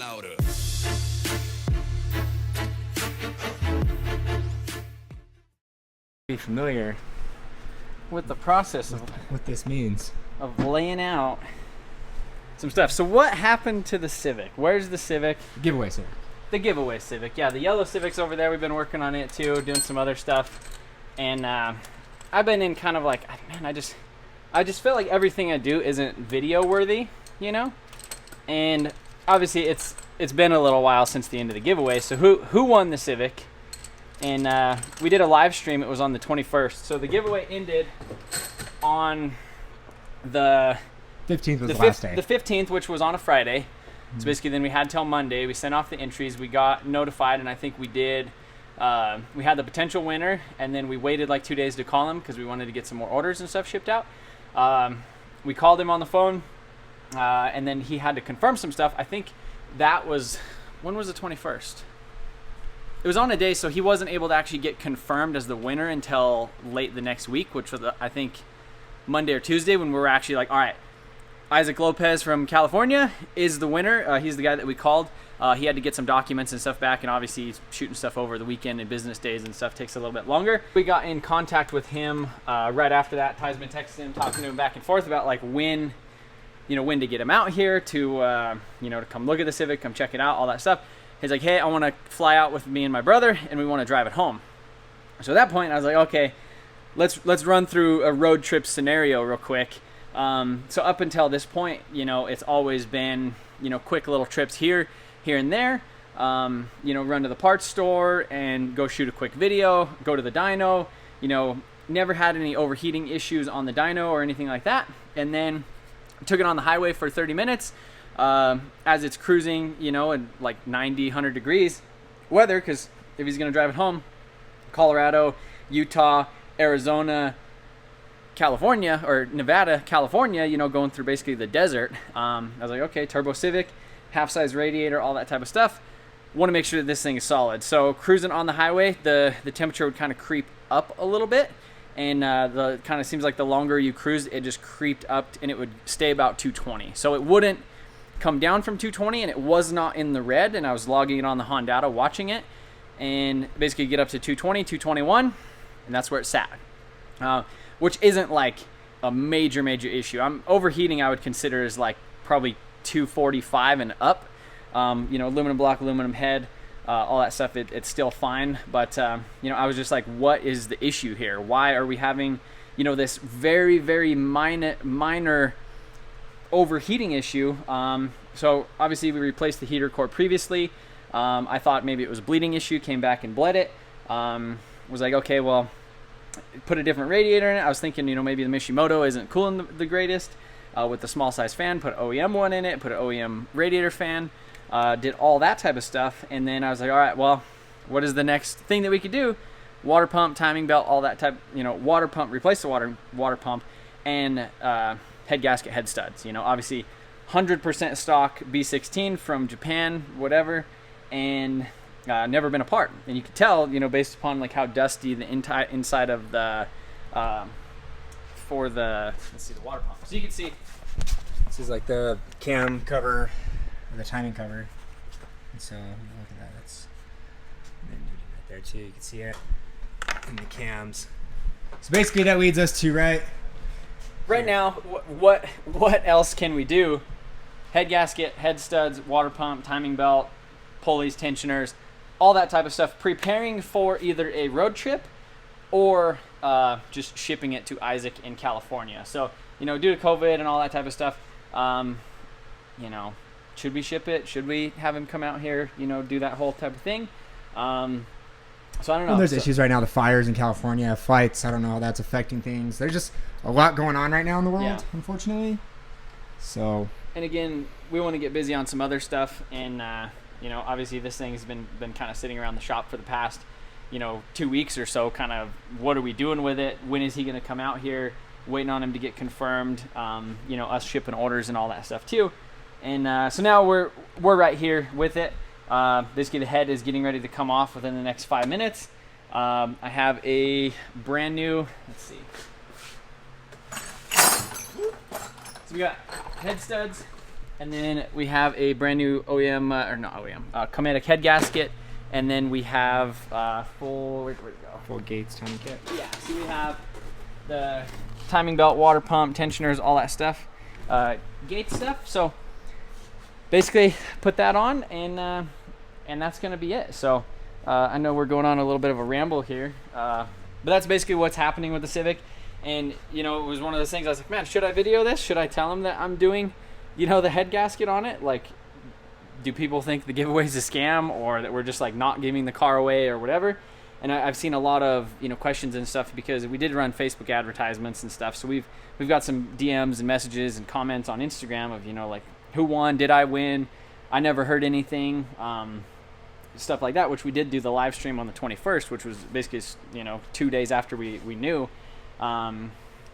louder. Be familiar with the process of what this means. laying out some stuff. So what happened to the Civic? Where's the Civic? Giveaway, sir. The giveaway Civic. Yeah, the yellow Civic's over there. We've been working on it too, doing some other stuff. And I've been in kind of like, man, I just feel like everything I do isn't video worthy, you know? And obviously it's been a little while since the end of the giveaway. So who won the Civic? And we did a live stream. It was on the 21st. So the giveaway ended on the 15th was the last day. The 15th, which was on a Friday. So basically then we had till Monday. We sent off the entries. We got notified, and I think we did. We had the potential winner, and then we waited like 2 days to call him because we wanted to get some more orders and stuff shipped out. We called him on the phone, and then he had to confirm some stuff. I think that was, when was the 21st? It was on a day, so he wasn't able to actually get confirmed as the winner until late the next week, which was, I think, Monday or Tuesday, when we were actually like, all right, Izack.lopez from California is the winner. He's the guy that we called. He had to get some documents and stuff back, and obviously shooting stuff over the weekend and business days and stuff takes a little bit longer. We got in contact with him right after that. Ty's been texting him, talking to him back and forth about like when to get him out here to, to come look at the Civic, come check it out, all that stuff. He's like, hey, I want to fly out with me and my brother, and we want to drive it home. So at that point, I was like, okay, let's run through a road trip scenario real quick. So up until this point, it's always been, quick little trips here and there. Run to the parts store and go shoot a quick video, go to the dyno. Never had any overheating issues on the dyno or anything like that. And then took it on the highway for 30 minutes. As it's cruising, in like 90, 100 degrees weather, because if he's going to drive it home, Colorado, Utah, Arizona, California, or Nevada, California, going through basically the desert. I was like, okay, turbo Civic, half-size radiator, all that type of stuff. Want to make sure that this thing is solid. So cruising on the highway, the temperature would kind of creep up a little bit. And the kind of seems like the longer you cruise, it just creeped up, and it would stay about 220. So it wouldn't come down from 220, and it was not in the red, and I was logging it on the Honda, watching it, and basically get up to 220, 221, and that's where it sat, which isn't like a major issue. Overheating I would consider is like probably 245 and up. Aluminum block, aluminum head, all that stuff, it's still fine, but I was just like, what is the issue here? Why are we having this very, very minor overheating issue? So obviously we replaced the heater core previously. I thought maybe it was a bleeding issue, came back and bled it. Was like, okay, well, put a different radiator in it. I was thinking, maybe the MotionAutoTv isn't cooling the greatest with the small size fan, put an OEM one in it, put an OEM radiator fan, did all that type of stuff. And then I was like, all right, well, what is the next thing that we could do? Water pump, timing belt, all that type, water pump, replace the water pump, and head gasket, head studs. Obviously 100% stock B16 from Japan, whatever, and never been apart. And you could tell, based upon like how dusty the inside of the the water pump. So you can see This is like the cam cover, or the timing cover. And so look at that. That's right there too. You can see it in the cams. So basically, that leads us to right now. What else can we do? Head gasket, head studs, water pump, timing belt, pulleys, tensioners, all that type of stuff. Preparing for either a road trip or just shipping it to Izack in California. So, due to COVID and all that type of stuff, should we ship it? Should we have him come out here, do that whole type of thing? So I don't know. Well, there's issues right now. The fires in California, flights. I don't know how that's affecting things. There's just a lot going on right now in the world, unfortunately. So. And again, we want to get busy on some other stuff, and obviously this thing has been kind of sitting around the shop for the past 2 weeks or so. Kind of, what are we doing with it? When is he going to come out here? Waiting on him to get confirmed. Us shipping orders and all that stuff too. And so now we're right here with it. Basically, the head is getting ready to come off within the next 5 minutes. I have a brand new. Let's see. So we got head studs, And then we have a brand new OEM, or not OEM, Comantic head gasket. And then we have where'd it go? Full Gates timing kit. Yeah, so we have the timing belt, water pump, tensioners, all that stuff, Gates stuff. So basically put that on, and that's gonna be it. So I know we're going on a little bit of a ramble here, but that's basically what's happening with the Civic. And you know, it was one of those things I was like, man, should I video this? Should I tell them that I'm doing, you know, the head gasket on it? Like, do people think the giveaway's a scam, or that we're just like not giving the car away or whatever? And I've seen a lot of, you know, questions and stuff, because we did run Facebook advertisements and stuff. So we've got some DMs and messages and comments on Instagram of, you know, like, who won? Did I win? I never heard anything, stuff like that, which we did do the live stream on the 21st, which was basically, you know, 2 days after we knew.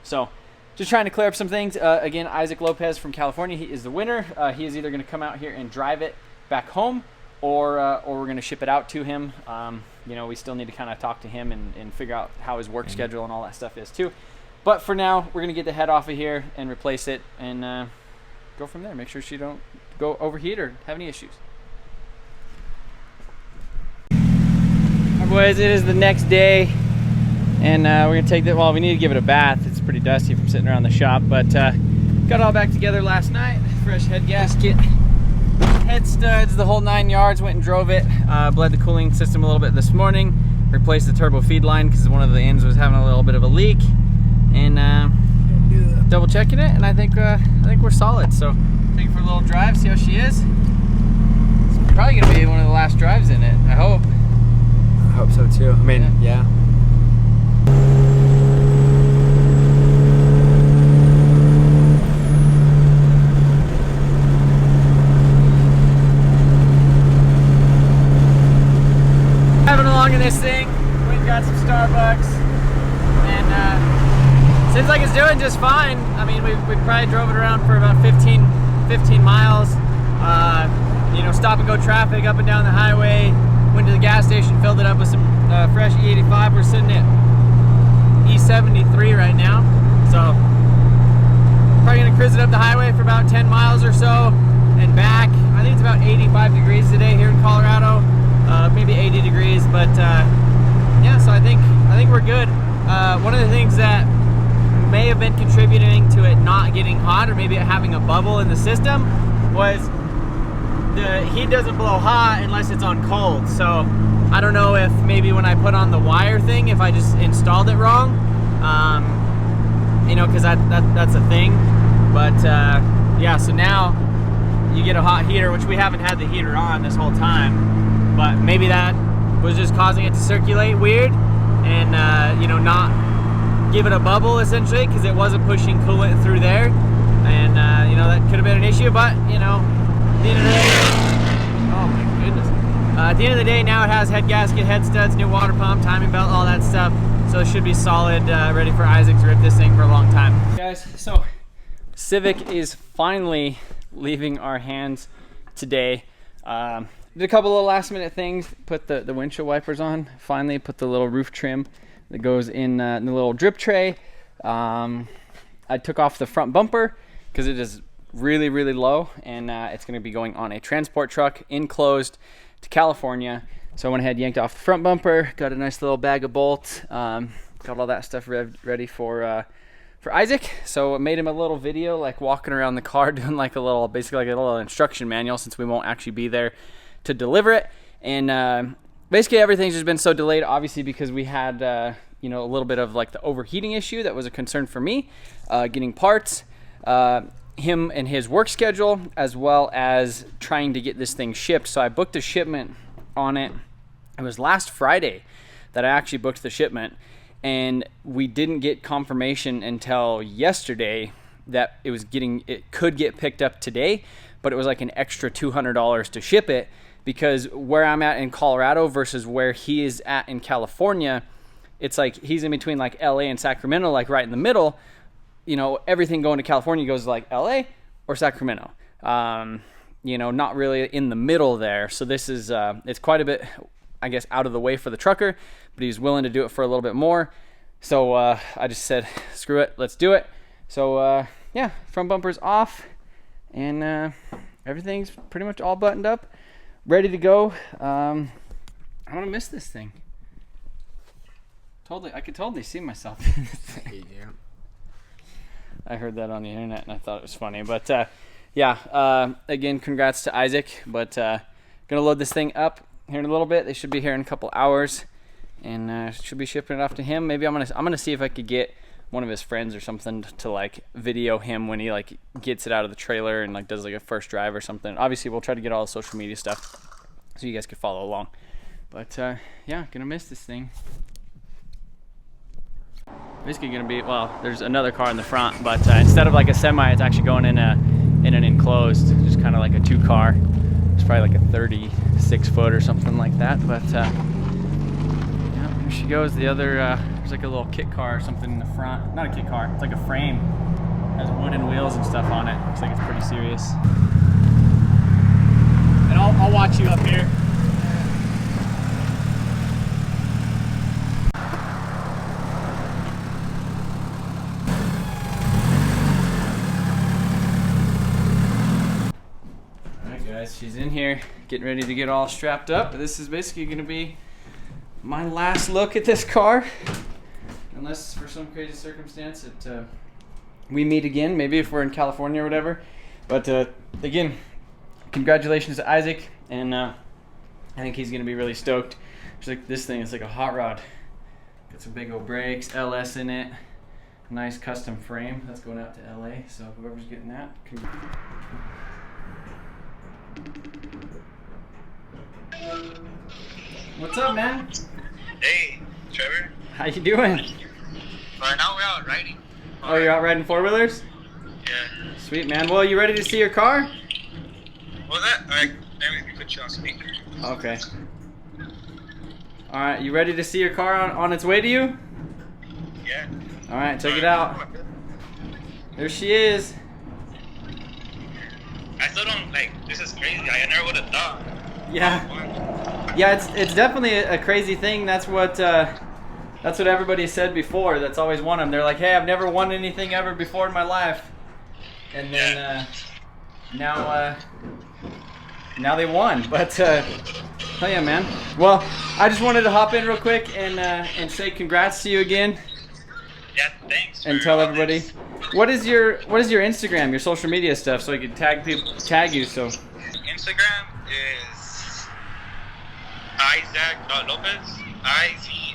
So just trying to clear up some things. Again, Izack.lopez from California, he is the winner. He is either going to come out here and drive it back home, or we're going to ship it out to him. You know, we still need to kind of talk to him and figure out how his work schedule and all that stuff is too. But for now, we're going to get the head off of here and replace it, and go from there. Make sure she don't go overheat or have any issues. All right, boys, it is the next day. And we're going to take that, well, we need to give it a bath. It's pretty dusty from sitting around the shop, but got it all back together last night. Fresh head gasket, head studs, the whole 9 yards. Went and drove it. Bled the cooling system a little bit this morning. Replaced the turbo feed line because one of the ends was having a little bit of a leak. And double checking it, and I think we're solid. So take it for a little drive, see how she is. It's probably going to be one of the last drives in it, I hope. I hope so too. I mean, yeah. Having along in this thing, we've got some Starbucks, and seems like it's doing just fine. I mean, we probably drove it around for about 15 miles. You know, stop and go traffic up and down the highway. Went to the gas station, filled it up with some fresh E85. We're sitting at E73 right now, so probably gonna cruise it up the highway for about 10 miles or so and back. I think it's about 85 degrees today here in Colorado, maybe 80 degrees, but yeah, so I think we're good. One of the things that may have been contributing to it not getting hot, or maybe it having a bubble in the system, was the heat doesn't blow hot unless it's on cold. So I don't know if maybe when I put on the wire thing, if I just installed it wrong, you know, because that's a thing. But yeah, so now you get a hot heater, which we haven't had the heater on this whole time, but maybe that was just causing it to circulate weird, and you know, not give it a bubble essentially, because it wasn't pushing coolant through there, and you know, that could have been an issue. But you know, at the end of the day, oh my goodness, at the end of the day, now it has head gasket, head studs, new water pump, timing belt, all that stuff, so it should be solid, ready for Izack to rip this thing for a long time. Guys, so Civic is finally leaving our hands today. Did a couple of last minute things, put the windshield wipers on, finally put the little roof trim that goes in the little drip tray. I took off the front bumper because it is really, really low, and it's going to be going on a transport truck enclosed to California. So I went ahead, yanked off the front bumper, got a nice little bag of bolts, got all that stuff ready for Izack. So I made him a little video, like walking around the car, doing like basically like a little instruction manual, since we won't actually be there to deliver it. And basically everything's just been so delayed, obviously, because we had you know, a little bit of like the overheating issue that was a concern for me, getting parts, him and his work schedule, as well as trying to get this thing shipped. So I booked a shipment on it. It was last Friday that I actually booked the shipment, and we didn't get confirmation until yesterday that it could get picked up today, but it was like an extra $200 to ship it, because where I'm at in Colorado versus where he is at in California, it's like he's in between like LA and Sacramento, like right in the middle. You know, everything going to California goes like LA or Sacramento. You know, not really in the middle there. So this is, it's quite a bit, I guess, out of the way for the trucker, but he's willing to do it for a little bit more. So I just said, screw it, let's do it. So yeah, front bumper's off, and everything's pretty much all buttoned up, ready to go. I'm gonna miss this thing. I could totally see myself in this thing. Yeah. I heard that on the internet and I thought it was funny. But yeah, again, congrats to Izack. But gonna load this thing up here in a little bit. They should be here in a couple hours, and should be shipping it off to him. Maybe I'm gonna see if I could get one of his friends or something to like video him when he like gets it out of the trailer and like does like a first drive or something. Obviously, we'll try to get all the social media stuff so you guys can follow along. But yeah, gonna miss this thing. Basically gonna be, well, there's another car in the front, but instead of like a semi, it's actually going in an enclosed, just kind of like a 2-car. It's probably like a 36 foot or something like that. But yeah, here she goes. The other, there's like a little kit car or something in the front. Not a kit car, it's like a frame. Has wooden wheels and stuff on it. Looks like it's pretty serious. And I'll watch you up here. She's in here getting ready to get all strapped up. This is basically going to be my last look at this car, unless for some crazy circumstance we meet again, maybe if we're in California or whatever. But again, congratulations to Izack, and I think he's going to be really stoked. It's like, this thing is like a hot rod. Got some big old brakes, LS in it, nice custom frame. That's going out to LA, so whoever's getting that, what's up, man? Hey, Trevor. How you doing? Right now we're out riding. Oh, you're out riding 4-wheelers? Yeah. Sweet, man. Well, you ready to see your car? What was that? Alright, let me put you on speaker. Okay. Alright, you ready to see your car on its way to you? Yeah. Alright, check it out. There she is. I still don't, like, this is crazy. I never would have thought. Yeah. Yeah, it's definitely a crazy thing. That's what everybody said before. That's always won them. They're like, hey, I've never won anything ever before in my life. And then now they won. But oh yeah, man. Well, I just wanted to hop in real quick and say congrats to you again. Yeah, thanks. And tell everybody. What is your Instagram, your social media stuff, so I can tag you? So Instagram is Izack.lopez.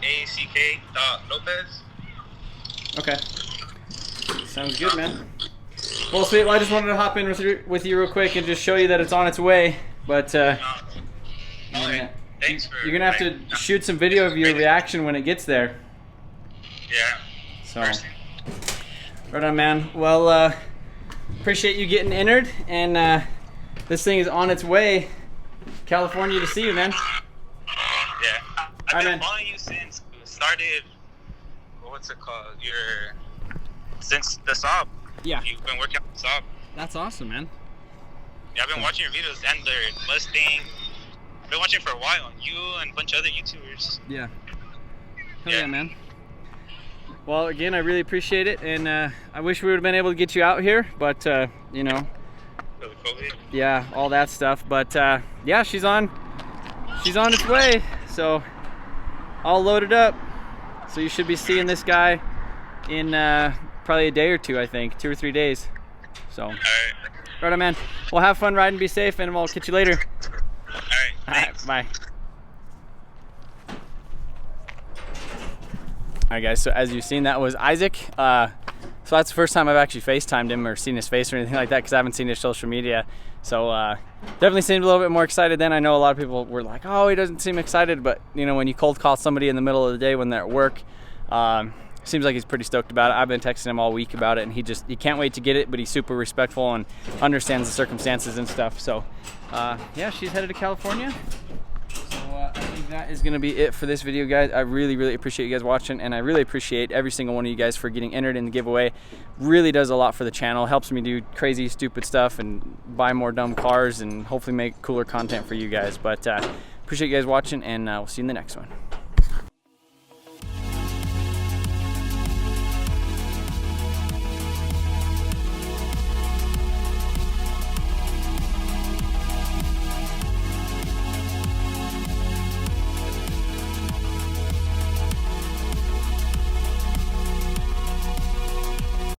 Izack.lopez. Okay. Sounds good, man. Well, sweet. Well, I just wanted to hop in with you real quick and just show you that it's on its way. But thanks for. You're gonna have to shoot some video of your reaction when it gets there. Yeah. So. Right on, man. Well, appreciate you getting entered, and this thing is on its way, California, to see you, man. Yeah. I've been following you since we started. What's it called? Since the Saab. Yeah. You've been working on the Saab. That's awesome, man. Yeah, I've been watching your videos and their Mustang. I've been watching for a while. You and a bunch of other YouTubers. Yeah. Hell yeah, man. Well, again, I really appreciate it, and I wish we would have been able to get you out here, but you know, yeah, all that stuff. But yeah, she's on its way, so all loaded up. So you should be seeing this guy in probably a day or two, I think, 2 or 3 days. So, right on, man. Well, have fun riding, be safe, and we'll catch you later. All right, bye. Alright guys, so as you've seen, that was Izack. So that's the first time I've actually FaceTimed him or seen his face or anything like that, because I haven't seen his social media. So definitely seemed a little bit more excited then. I know a lot of people were like, oh, he doesn't seem excited, but you know, when you cold call somebody in the middle of the day when they're at work, seems like he's pretty stoked about it. I've been texting him all week about it, and he can't wait to get it, but he's super respectful and understands the circumstances and stuff. So yeah, she's headed to California. So I think that is going to be it for this video, guys. I really appreciate you guys watching, and I really appreciate every single one of you guys for getting entered in the giveaway. Really does a lot for the channel. Helps me do crazy, stupid stuff and buy more dumb cars and hopefully make cooler content for you guys. But appreciate you guys watching, and we'll see you in the next one.